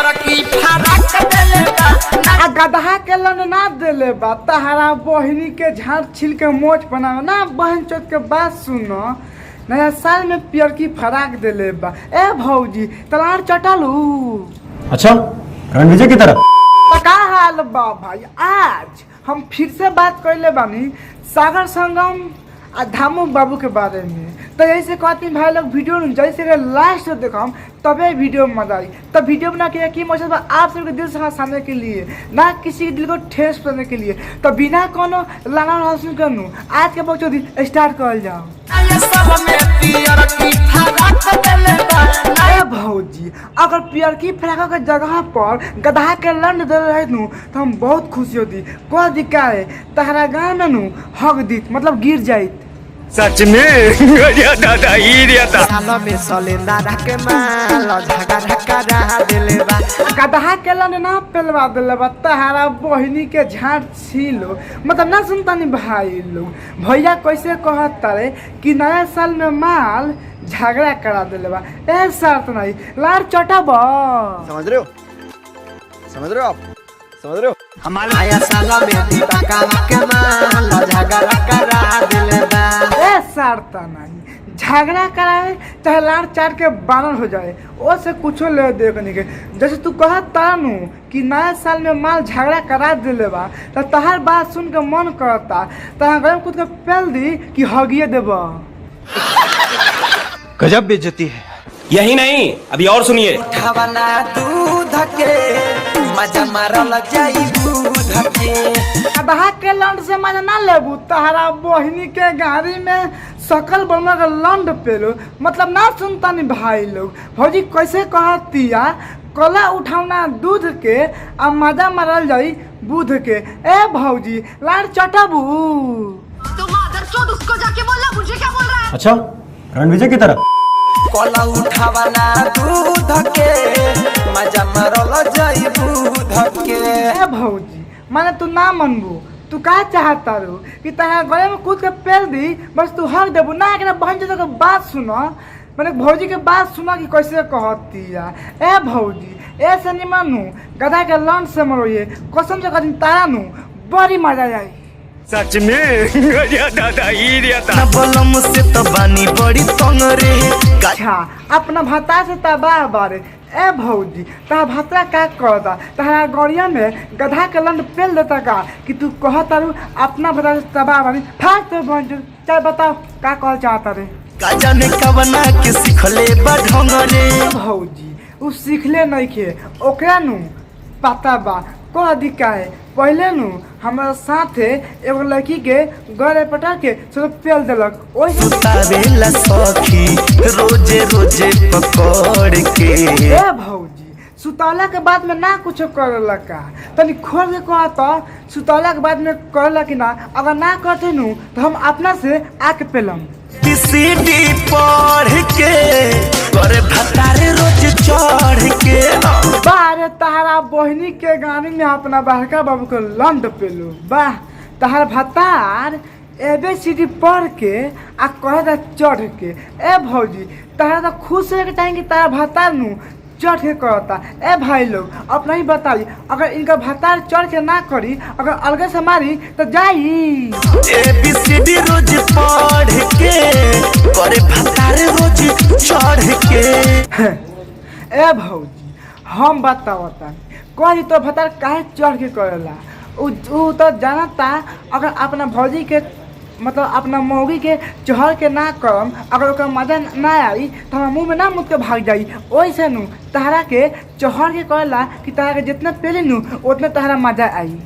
आ गदहा के लन ना देले बा तहरा बहिनी के झाड़ छिल के मोच बना ना बहन चोत के बात सुनो नया साल में पियर की फराक देले बा। ए भौजी तलार चटालू। अच्छा रणविजय की तरफ का हाल बा भाई। आज हम फिर से बात करले बानी सागर संगम आ धामू बाबू के बारे में। तो जैसे कहती भाई लोग वीडियो जैसे लास्ट देखम तबे वीडियो में मजा आई। तब वीडियो बना के की मकसद आप सबके दिल से हंसाने के लिए ना किसी के दिल को ठेस करने के लिए। तो बिना कोनो लाना हंसू करनू आज के बच्चों दिन स्टार्ट कर जाओ। भौजी अगर पियर की फ्राक के जगह पर गधा के लंड दे रहे नू तो हम बहुत खुशी होती। कोई दिक्कत है तहरा गाँव में नू हक दी मतलब गिर जाये। सच में दादा सालों में सोलेंदा के माल झगड़ा दिले बा गधा के लन ना पेलवा दिले बा तहरा बहिनी के झाड़ छीलो मतलब ना सुनता नहीं भाई लोग। भैया कैसे कहता रे कि नया साल में माल झगड़ा करा दिले बा। ए शर्त नहीं लार चटा बा। समझ रहे हो आप समझ रहे हो हमारे आया सालों में दीपका के माल झगड़ा करा दिले बा। ए शर्त नहीं झगड़ा कराए चाहे लाड़ चाट के बानर हो जाए वो से कुछो ले देखने के। जैसे तू कहा तानू कि नया साल में माल झगड़ा करा दिले बा तो तहार बात सुन के मन करता तहां गरम खुद के पेल दी कि हगिए देबा। गजब बेइज्जती है। यही नहीं अभी और सुनिए। उठावना दूध के मजा मारल जाई दूध के गधा के लंड से मजा ना लेबू तहरा बहिनी के गाड़ी में सकल बना के लंड पेलो मतलब ना सुनता नहीं भाई लोग। भौजी कैसे कहतिया कला उठावना दूध के आ मजा मारल जाई दूध के। ए भौजी लाड़ चटाबू। तो मादरचोद उसको जाके बोला मुझे क्या बोल रहा है। अच्छा रणविजय की तरफ कला उठावना दूध के मजा मारल जाई दूध के। ए भौजी माने तू ना मनबू तू का चाहता रो कि तहां गले में कूद के पेल दी बस तू हक देबू ना एकरा बहन जो के बात सुनो माने भौजी के बात सुनो कि कैसे कहतिया। ए भौजी ऐसे नहीं मानू गधा के लंड से मरोए कसम से कदिन तारा नु बड़ी मजा आई। सच में दादा बोलम से तो बानी बड़ी तंग रे। अच्छा अपना भत्ता से तबाह बारे। ए भौजी तहा भत्ता का कहता तहरा गड़िया में गधा के लंड पेल देता का कि तू कहता रू अपना भत्ता से तबाह बानी फाट तो बन जो। चाहे बताओ का कह चाहता रे। का जाने कवना के सिखले बा ढंग रे। भौजी उ सिखले नहीं खे ओकरा नु पता बा को दिक्कत है। पहले नु हमारे साथे एगो लड़की के गरे पटा के सब पेल देलक ओही सुतावेला सखी रोजे रोजे पकड़ के। ए भौजी सुतौला के बाद में ना कुछ करला का तनी खोल के कहता सुतौला के बाद में करला कि ना अगर ना करते नु तो हम अपना से आके पेलम। सीढ़ी पढ़ के करे भतारे रोज चढ़ के बारे तहरा बहिनी के गाड़ी में अपना बड़का बाबू को लंड पेलू वाह तहरा भतार ABCD पढ़ के आ कहे चढ़ के। ए भौजी तहरा तो खुश रहे के चाहिए कि तारा भतार नु चढ़ के कहता। ए भाई लोग अपना ही बताई अगर इनका भतार चढ़ के ना करी अगर अलगे से मारी तो जाई। ABCD रोज पढ़ के करे भतारे रोज चढ़ के। ए भौजी हम बतावता कही तो भतार काहे चढ़ के करेला उ तो जानता अगर अपना भौजी के मतलब अपना मौगी के चढ़ के ना करम अगर ओकर मजा ना आई तो हमारा मुँह में ना मुँह के भाग जाई। ओइसे नु तहरा के चढ़ के करेला कि तहरा के जितना पेली नु उतना तहरा मजा आई।